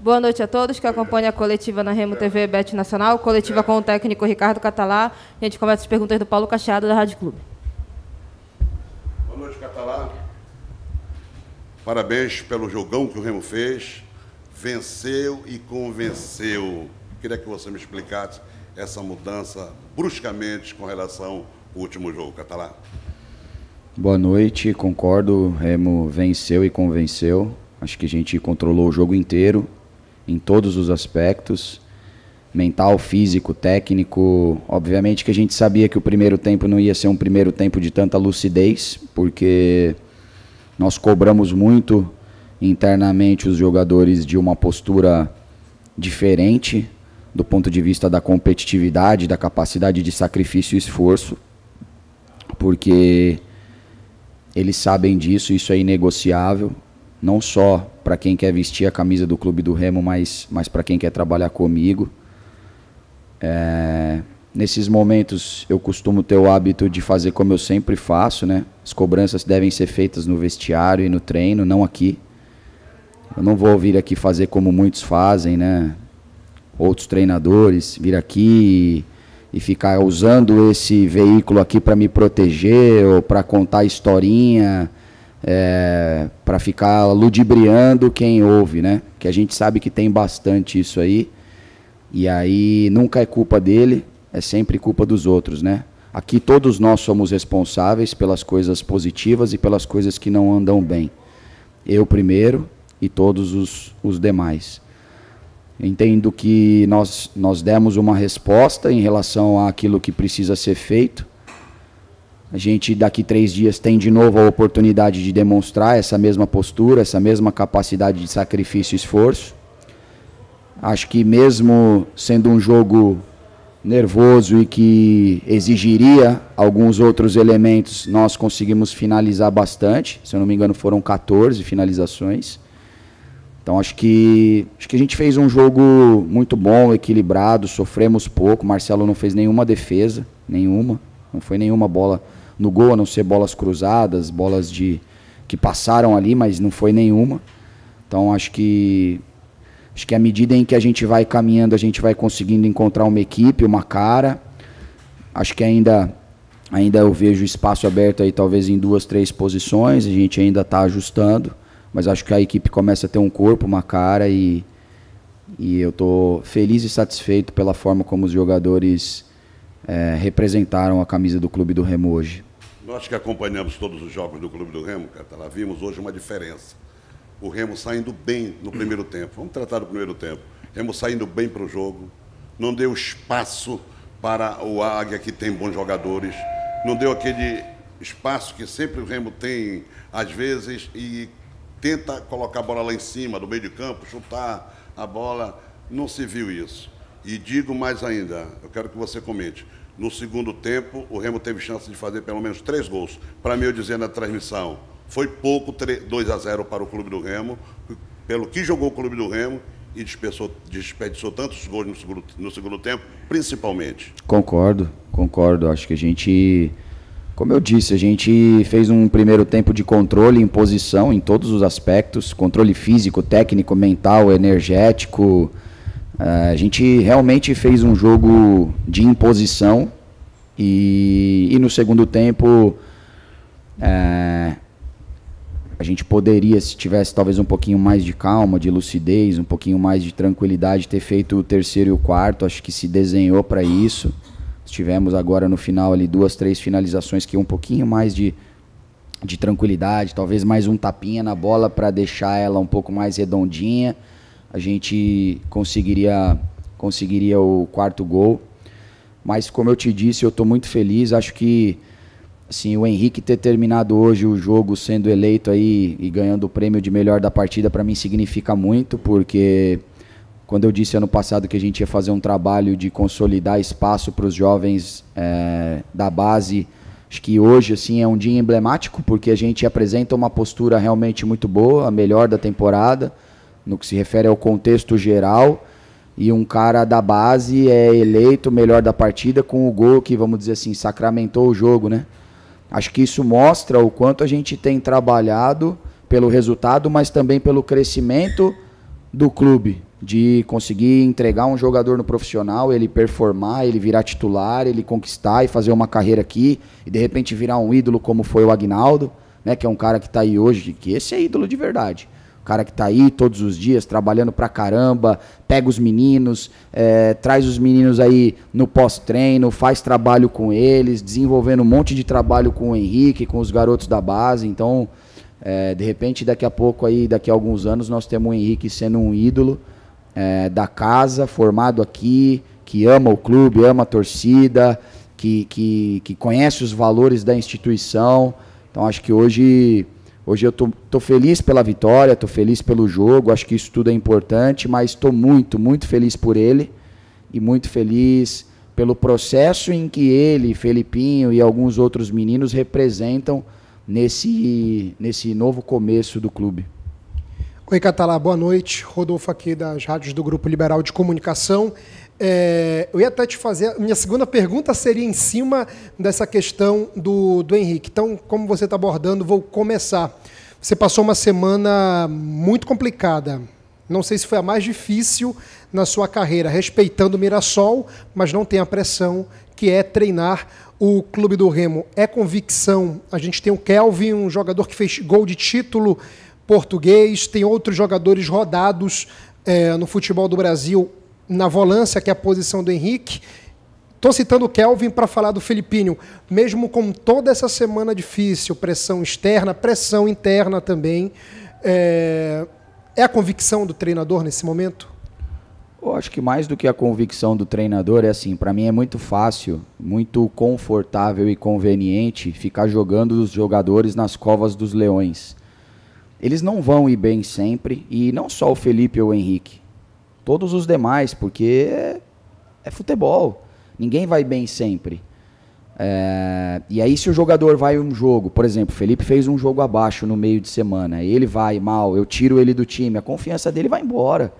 Boa noite a todos que acompanham a coletiva na Remo TV Bet Nacional, coletiva com o técnico Ricardo Catalá. A gente começa as perguntas do Paulo Cacheado, da Rádio Clube. Boa noite, Catalá. Parabéns pelo jogão que o Remo fez. Venceu e convenceu. Queria que você me explicasse essa mudança bruscamente com relação ao último jogo, Catalá. Boa noite, concordo. O Remo venceu e convenceu. Acho que a gente controlou o jogo inteiro, em todos os aspectos, mental, físico, técnico. Obviamente que a gente sabia que o primeiro tempo não ia ser um primeiro tempo de tanta lucidez, porque nós cobramos muito internamente os jogadores de uma postura diferente, do ponto de vista da competitividade, da capacidade de sacrifício e esforço, porque eles sabem disso, isso é inegociável. Não só para quem quer vestir a camisa do Clube do Remo, mas para quem quer trabalhar comigo. Nesses momentos eu costumo ter o hábito de fazer como eu sempre faço, né? As cobranças devem ser feitas no vestiário e no treino, não aqui. Eu não vou vir aqui fazer como muitos fazem, né? Outros treinadores, vir aqui e ficar usando esse veículo aqui para me proteger ou para contar historinha. Para ficar ludibriando quem ouve, né? Que a gente sabe que tem bastante isso aí, e aí nunca é culpa dele, é sempre culpa dos outros, né? Aqui todos nós somos responsáveis pelas coisas positivas e pelas coisas que não andam bem. Eu primeiro e todos os demais. Entendo que nós demos uma resposta em relação àquilo que precisa ser feito. A gente, daqui 3 dias, tem de novo a oportunidade de demonstrar essa mesma postura, essa mesma capacidade de sacrifício e esforço. Acho que mesmo sendo um jogo nervoso e que exigiria alguns outros elementos, nós conseguimos finalizar bastante. Se eu não me engano, foram 14 finalizações. Então acho que a gente fez um jogo muito bom, equilibrado, sofremos pouco. Marcelo não fez nenhuma defesa, nenhuma. Não foi nenhuma bola no gol, a não ser bolas cruzadas, bolas que passaram ali, mas não foi nenhuma. Então acho que à medida em que a gente vai caminhando, a gente vai conseguindo encontrar uma equipe, uma cara. Acho que ainda eu vejo espaço aberto aí, talvez em 2, 3 posições, a gente ainda está ajustando, mas acho que a equipe começa a ter um corpo, uma cara, e eu estou feliz e satisfeito pela forma como os jogadores representaram a camisa do Clube do Remo hoje. Nós que acompanhamos todos os jogos do Clube do Remo, Catalá, vimos hoje uma diferença. O Remo saindo bem no primeiro tempo. Vamos tratar do primeiro tempo. Remo saindo bem para o jogo. Não deu espaço para o Águia, que tem bons jogadores. Não deu aquele espaço que sempre o Remo tem, às vezes, e tenta colocar a bola lá em cima, do meio de campo, chutar a bola. Não se viu isso. E digo mais ainda, eu quero que você comente. No segundo tempo, o Remo teve chance de fazer pelo menos 3 gols. Para mim, eu dizia na transmissão, foi pouco 2-0 para o Clube do Remo, pelo que jogou o Clube do Remo e desperdiçou tantos gols no segundo tempo, principalmente. Concordo. Acho que a gente, como eu disse, a gente fez um primeiro tempo de controle, imposição em todos os aspectos, controle físico, técnico, mental, energético. A gente realmente fez um jogo de imposição e no segundo tempo a gente poderia, se tivesse talvez um pouquinho mais de calma, de lucidez, um pouquinho mais de tranquilidade, ter feito o terceiro e o quarto. Acho que se desenhou para isso. Tivemos agora no final ali 2, 3 finalizações que um pouquinho mais de tranquilidade, talvez mais um tapinha na bola para deixar ela um pouco mais redondinha. A gente conseguiria o 4º gol. Mas, como eu te disse, eu estou muito feliz. Acho que assim, o Henrique ter terminado hoje o jogo sendo eleito aí e ganhando o prêmio de melhor da partida, para mim significa muito, porque quando eu disse ano passado que a gente ia fazer um trabalho de consolidar espaço para os jovens da base, acho que hoje assim, é um dia emblemático, porque a gente apresenta uma postura realmente muito boa, a melhor da temporada, no que se refere ao contexto geral, e um cara da base é eleito o melhor da partida com o gol que, vamos dizer assim, sacramentou o jogo, né? Acho que isso mostra o quanto a gente tem trabalhado pelo resultado, mas também pelo crescimento do clube. de conseguir entregar um jogador no profissional, ele performar, ele virar titular, ele conquistar e fazer uma carreira aqui e de repente virar um ídolo como foi o Aguinaldo, né, que é um cara que está aí hoje, que esse é ídolo de verdade. O cara que está aí todos os dias, trabalhando pra caramba, pega os meninos, traz os meninos aí no pós-treino, faz trabalho com eles, desenvolvendo um monte de trabalho com o Henrique, com os garotos da base. Então, de repente, daqui a pouco, aí, daqui a alguns anos, nós temos o Henrique sendo um ídolo da casa, formado aqui, que ama o clube, ama a torcida, que conhece os valores da instituição. Então, acho que hoje eu tô feliz pela vitória, tô feliz pelo jogo, acho que isso tudo é importante, mas estou muito, muito feliz por ele e muito feliz pelo processo em que ele, Felipinho e alguns outros meninos representam nesse novo começo do clube. Oi, Catalá, boa noite. Rodolfo aqui das rádios do Grupo Liberal de Comunicação. Eu ia até te fazer, minha segunda pergunta seria em cima dessa questão do Henrique. Então, como você está abordando, vou começar. Você passou uma semana muito complicada. Não sei se foi a mais difícil na sua carreira, respeitando o Mirassol, mas não tem a pressão que é treinar o Clube do Remo. É convicção. A gente tem o Kelvin, um jogador que fez gol de título português, tem outros jogadores rodados no futebol do Brasil na volância, que é a posição do Henrique. Estou citando o Kelvin para falar do Felipinho. Mesmo com toda essa semana difícil, pressão externa, pressão interna também, é a convicção do treinador nesse momento? Eu acho que mais do que a convicção do treinador é assim, para mim é muito fácil, muito confortável e conveniente ficar jogando os jogadores nas covas dos leões. Eles não vão ir bem sempre, e não só o Felipe ou o Henrique, todos os demais, porque é futebol, ninguém vai bem sempre. E aí se o jogador vai um jogo, por exemplo, o Felipe fez um jogo abaixo no meio de semana, ele vai mal, eu tiro ele do time, a confiança dele vai embora,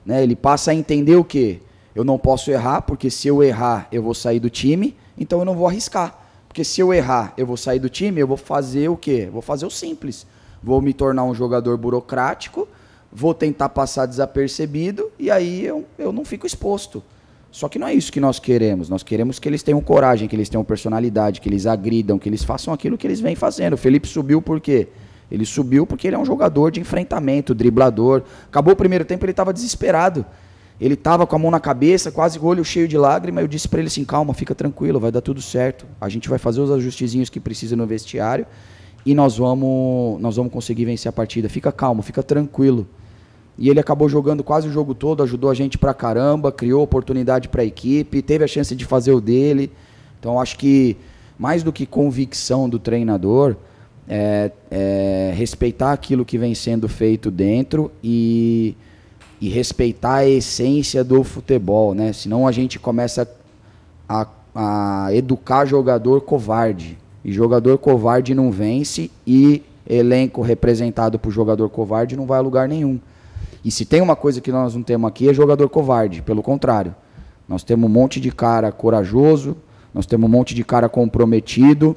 né? Ele passa a entender o quê? Eu não posso errar, porque se eu errar eu vou sair do time, então eu não vou arriscar, porque se eu errar eu vou sair do time, eu vou fazer o quê? Vou fazer o simples, vou me tornar um jogador burocrático, vou tentar passar desapercebido e aí eu não fico exposto. Só que não é isso que nós queremos que eles tenham coragem, que eles tenham personalidade, que eles agridam, que eles façam aquilo que eles vêm fazendo. O Felipe subiu por quê? Ele subiu porque ele é um jogador de enfrentamento, driblador. Acabou o primeiro tempo, ele estava desesperado. Ele estava com a mão na cabeça, quase com o olho cheio de lágrimas. Eu disse para ele assim, calma, fica tranquilo, vai dar tudo certo. A gente vai fazer os ajustezinhos que precisa no vestiário e nós vamos conseguir vencer a partida. Fica calmo, fica tranquilo. E ele acabou jogando quase o jogo todo, ajudou a gente pra caramba, criou oportunidade para a equipe, teve a chance de fazer o dele. Então acho que mais do que convicção do treinador, respeitar aquilo que vem sendo feito dentro e respeitar a essência do futebol, né? Senão a gente começa a educar jogador covarde. E jogador covarde não vence e elenco representado por jogador covarde não vai a lugar nenhum. E se tem uma coisa que nós não temos aqui é jogador covarde, pelo contrário. Nós temos um monte de cara corajoso, nós temos um monte de cara comprometido,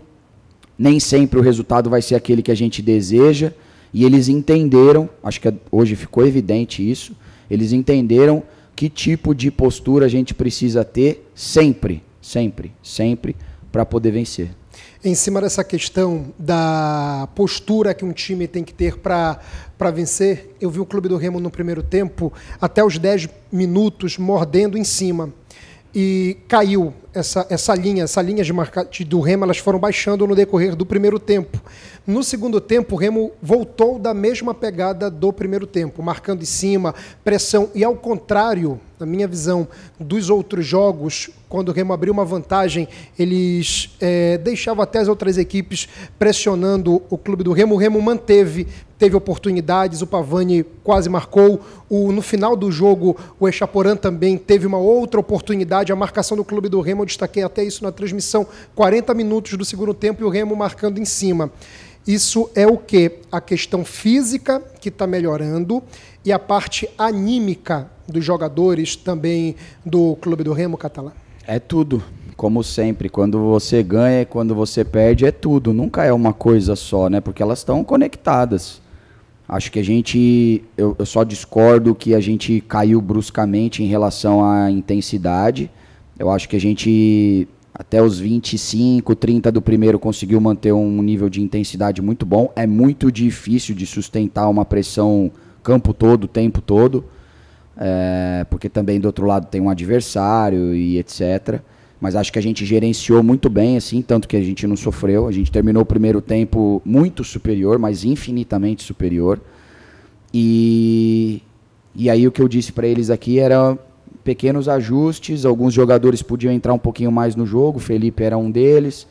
nem sempre o resultado vai ser aquele que a gente deseja, e eles entenderam, acho que hoje ficou evidente isso, eles entenderam que tipo de postura a gente precisa ter sempre, para poder vencer. Em cima dessa questão da postura que um time tem que ter para vencer, eu vi o Clube do Remo no primeiro tempo, até os 10 minutos, mordendo em cima. E caiu essa linha de marcação do Remo, elas foram baixando no decorrer do primeiro tempo. No segundo tempo, o Remo voltou da mesma pegada do primeiro tempo, marcando em cima, pressão, e ao contrário, na minha visão, dos outros jogos, quando o Remo abriu uma vantagem, eles deixavam até as outras equipes pressionando o Clube do Remo. O Remo teve oportunidades, o Pavani quase marcou, no final do jogo o Echaporã também teve uma outra oportunidade, a marcação do Clube do Remo, eu destaquei até isso na transmissão, 40 minutos do segundo tempo e o Remo marcando em cima. Isso é o quê? A questão física, que está melhorando, e a parte anímica dos jogadores também do Clube do Remo, Catalá? É tudo, como sempre. Quando você ganha e quando você perde, é tudo. Nunca é uma coisa só, né? Porque elas estão conectadas. Acho que eu só discordo que a gente caiu bruscamente em relação à intensidade. Eu acho que a gente, até os 25, 30 do primeiro, conseguiu manter um nível de intensidade muito bom. É muito difícil de sustentar uma pressão campo todo, o tempo todo, porque também do outro lado tem um adversário e etc. Mas acho que a gente gerenciou muito bem, assim, tanto que a gente não sofreu. A gente terminou o primeiro tempo muito superior, mas infinitamente superior. E aí o que eu disse para eles aqui era pequenos ajustes. Alguns jogadores podiam entrar um pouquinho mais no jogo. Felipe era um deles.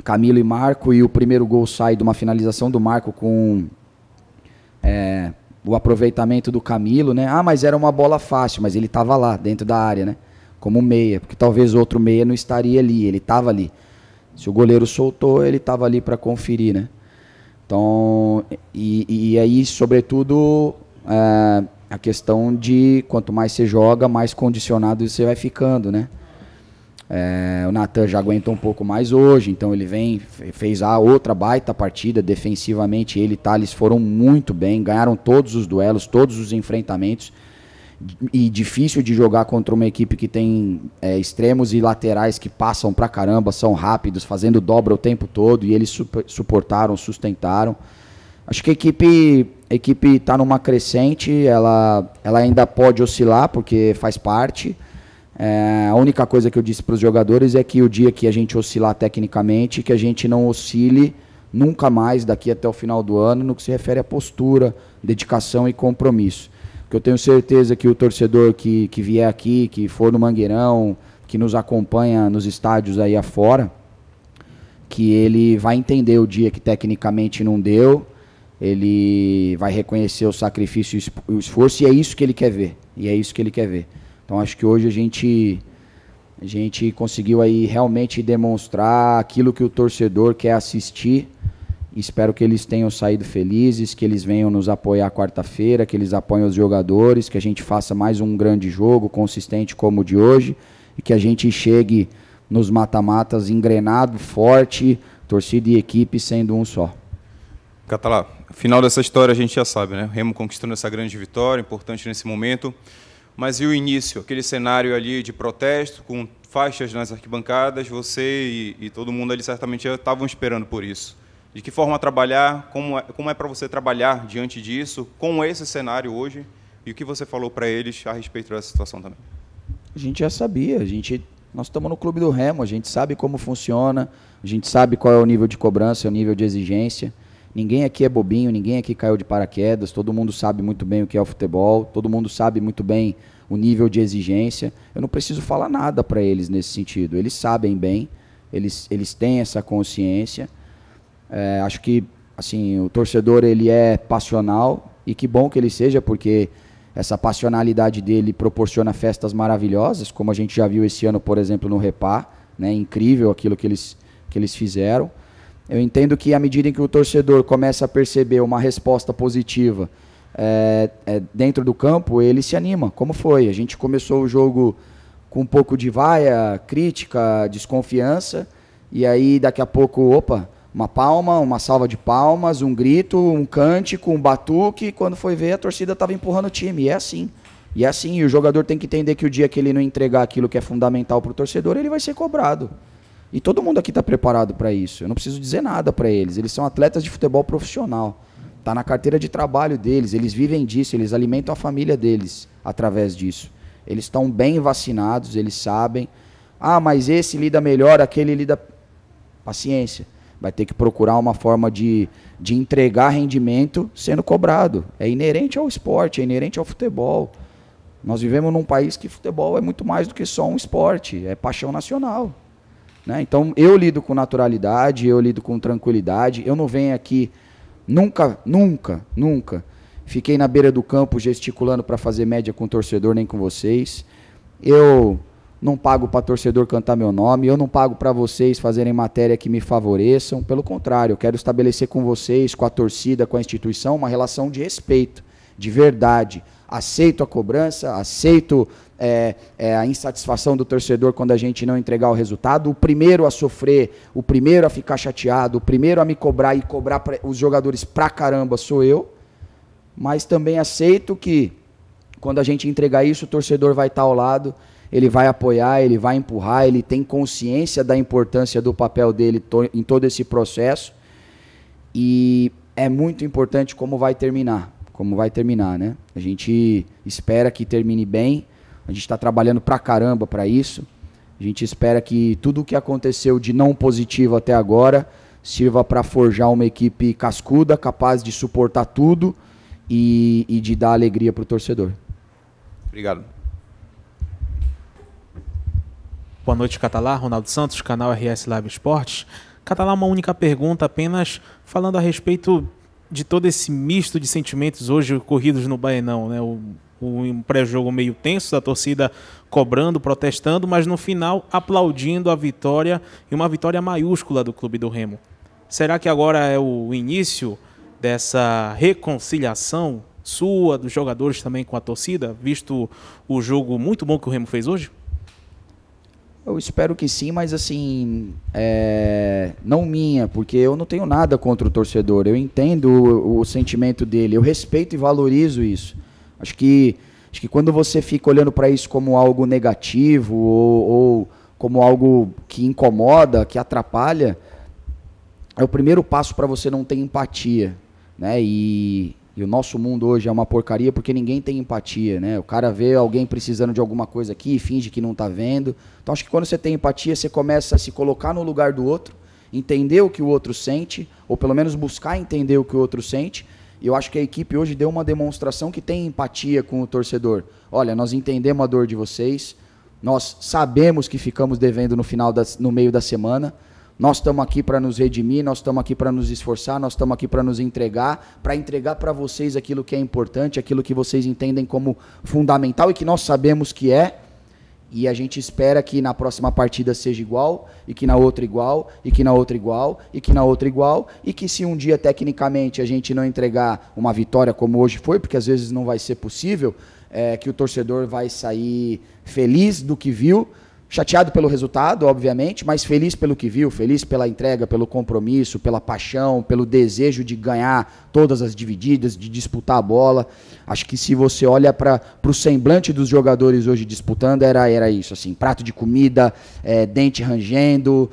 Camilo e Marco. E o primeiro gol sai de uma finalização do Marco com o aproveitamento do Camilo, né? Ah, mas era uma bola fácil, mas ele estava lá, dentro da área, né? Como meia, porque talvez outro meia não estaria ali, ele estava ali. Se o goleiro soltou, ele estava ali para conferir, né? Então, e aí, sobretudo, a questão de quanto mais você joga, mais condicionado você vai ficando, né? O Natan já aguenta um pouco mais hoje, então ele fez a outra baita partida defensivamente. Ele e Thales foram muito bem, ganharam todos os duelos, todos os enfrentamentos. E difícil de jogar contra uma equipe que tem extremos e laterais que passam pra caramba, são rápidos, fazendo dobra o tempo todo, e eles suportaram, sustentaram. Acho que a equipe está numa crescente, ela ainda pode oscilar, porque faz parte. A única coisa que eu disse para os jogadores é que o dia que a gente oscilar tecnicamente, que a gente não oscile nunca mais daqui até o final do ano, no que se refere à postura, dedicação e compromisso. Porque eu tenho certeza que o torcedor que vier aqui, que for no Mangueirão, que nos acompanha nos estádios aí afora, que ele vai entender o dia que tecnicamente não deu, ele vai reconhecer o sacrifício e o esforço, e é isso que ele quer ver. Então acho que hoje a gente conseguiu aí realmente demonstrar aquilo que o torcedor quer assistir. Espero que eles tenham saído felizes, que eles venham nos apoiar quarta-feira, que eles apoiem os jogadores, que a gente faça mais um grande jogo, consistente como o de hoje, e que a gente chegue nos mata-matas engrenado, forte, torcida e equipe sendo um só. Catalá, final dessa história a gente já sabe, né? O Remo conquistando essa grande vitória, importante nesse momento. Mas e o início, aquele cenário ali de protesto, com faixas nas arquibancadas, você e todo mundo ali certamente já estavam esperando por isso. De que forma trabalhar, como é para você trabalhar diante disso, com esse cenário hoje, e o que você falou para eles a respeito dessa situação também? A gente já sabia, nós estamos no Clube do Remo, a gente sabe como funciona, a gente sabe qual é o nível de cobrança, o nível de exigência. Ninguém aqui é bobinho, ninguém aqui caiu de paraquedas, todo mundo sabe muito bem o que é o futebol, todo mundo sabe muito bem o nível de exigência. Eu não preciso falar nada para eles nesse sentido, eles sabem bem, eles têm essa consciência. Acho que assim, o torcedor ele é passional, e que bom que ele seja, porque essa passionalidade dele proporciona festas maravilhosas, como a gente já viu esse ano, por exemplo, no Repá, né? Incrível aquilo que eles fizeram. Eu entendo que à medida em que o torcedor começa a perceber uma resposta positiva dentro do campo, ele se anima, como foi. A gente começou o jogo com um pouco de vaia, crítica, desconfiança, e aí daqui a pouco, uma palma, uma salva de palmas, um grito, um cântico, um batuque, quando foi ver a torcida estava empurrando o time, e é assim. E o jogador tem que entender que o dia que ele não entregar aquilo que é fundamental para o torcedor, ele vai ser cobrado. E todo mundo aqui está preparado para isso. Eu não preciso dizer nada para eles. Eles são atletas de futebol profissional. Está na carteira de trabalho deles. Eles vivem disso. Eles alimentam a família deles através disso. Eles estão bem vacinados. Eles sabem. Ah, mas esse lida melhor, aquele lida... Paciência. Vai ter que procurar uma forma de entregar rendimento sendo cobrado. É inerente ao esporte, é inerente ao futebol. Nós vivemos num país que futebol é muito mais do que só um esporte. É paixão nacional. Né? Então, eu lido com naturalidade, eu lido com tranquilidade. Eu não venho aqui, nunca fiquei na beira do campo gesticulando para fazer média com o torcedor, nem com vocês. Eu não pago para torcedor cantar meu nome, eu não pago para vocês fazerem matéria que me favoreçam. Pelo contrário, eu quero estabelecer com vocês, com a torcida, com a instituição, uma relação de respeito, de verdade. Aceito a cobrança, aceito a insatisfação do torcedor quando a gente não entregar o resultado. O primeiro a sofrer, o primeiro a ficar chateado, o primeiro a me cobrar e cobrar os jogadores pra caramba sou eu. mas também aceito que quando a gente entregar isso, o torcedor vai estar ao lado, ele vai apoiar, ele vai empurrar, ele tem consciência da importância do papel dele em todo esse processo, e é muito importante como vai terminar, né? A gente espera que termine bem, a gente está trabalhando pra caramba para isso, a gente espera que tudo o que aconteceu de não positivo até agora sirva para forjar uma equipe cascuda, capaz de suportar tudo e de dar alegria para o torcedor. Obrigado. Boa noite, Catalá. Ronaldo Santos, canal RS Live Esportes. Catalá, uma única pergunta, apenas falando a respeito de todo esse misto de sentimentos hoje ocorridos no Baenão, né? Um pré-jogo meio tenso, da torcida cobrando, protestando, mas no final aplaudindo a vitória, e uma vitória maiúscula do Clube do Remo. Será que agora é o início dessa reconciliação sua, dos jogadores também com a torcida, visto o jogo muito bom que o Remo fez hoje? Eu espero que sim, mas assim, não minha, porque eu não tenho nada contra o torcedor, eu entendo o sentimento dele, eu respeito e valorizo isso. Acho que quando você fica olhando para isso como algo negativo ou como algo que incomoda, que atrapalha, é o primeiro passo para você não ter empatia, né? E o nosso mundo hoje é uma porcaria porque ninguém tem empatia, né? O cara vê alguém precisando de alguma coisa aqui e finge que não está vendo. Então acho que quando você tem empatia, você começa a se colocar no lugar do outro, entender o que o outro sente, ou pelo menos buscar entender o que o outro sente. E eu acho que a equipe hoje deu uma demonstração que tem empatia com o torcedor. Olha, nós entendemos a dor de vocês, nós sabemos que ficamos devendo no meio da semana, nós estamos aqui para nos redimir, nós estamos aqui para nos esforçar, nós estamos aqui para nos entregar para vocês aquilo que é importante, aquilo que vocês entendem como fundamental e que nós sabemos que é. E a gente espera que na próxima partida seja igual, e que na outra igual, e que na outra igual, e que na outra igual, e que se um dia tecnicamente a gente não entregar uma vitória como hoje foi, porque às vezes não vai ser possível, que o torcedor vai sair feliz do que viu, chateado pelo resultado, obviamente, mas feliz pelo que viu, feliz pela entrega, pelo compromisso, pela paixão, pelo desejo de ganhar todas as divididas, de disputar a bola. Acho que se você olha para o semblante dos jogadores hoje disputando, era isso, assim, prato de comida, dente rangendo,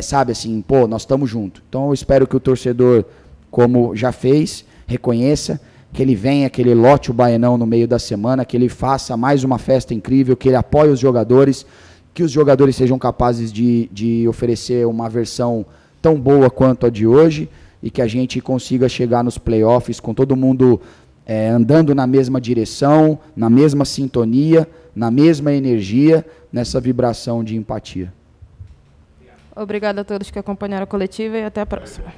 sabe, assim, pô, nós estamos juntos. Então eu espero que o torcedor, como já fez, reconheça, que ele venha, que ele lote o Baenão no meio da semana, que ele faça mais uma festa incrível, que ele apoie os jogadores, que os jogadores sejam capazes de oferecer uma versão tão boa quanto a de hoje e que a gente consiga chegar nos playoffs com todo mundo andando na mesma direção, na mesma sintonia, na mesma energia, nessa vibração de empatia. Obrigada a todos que acompanharam a coletiva e até a próxima.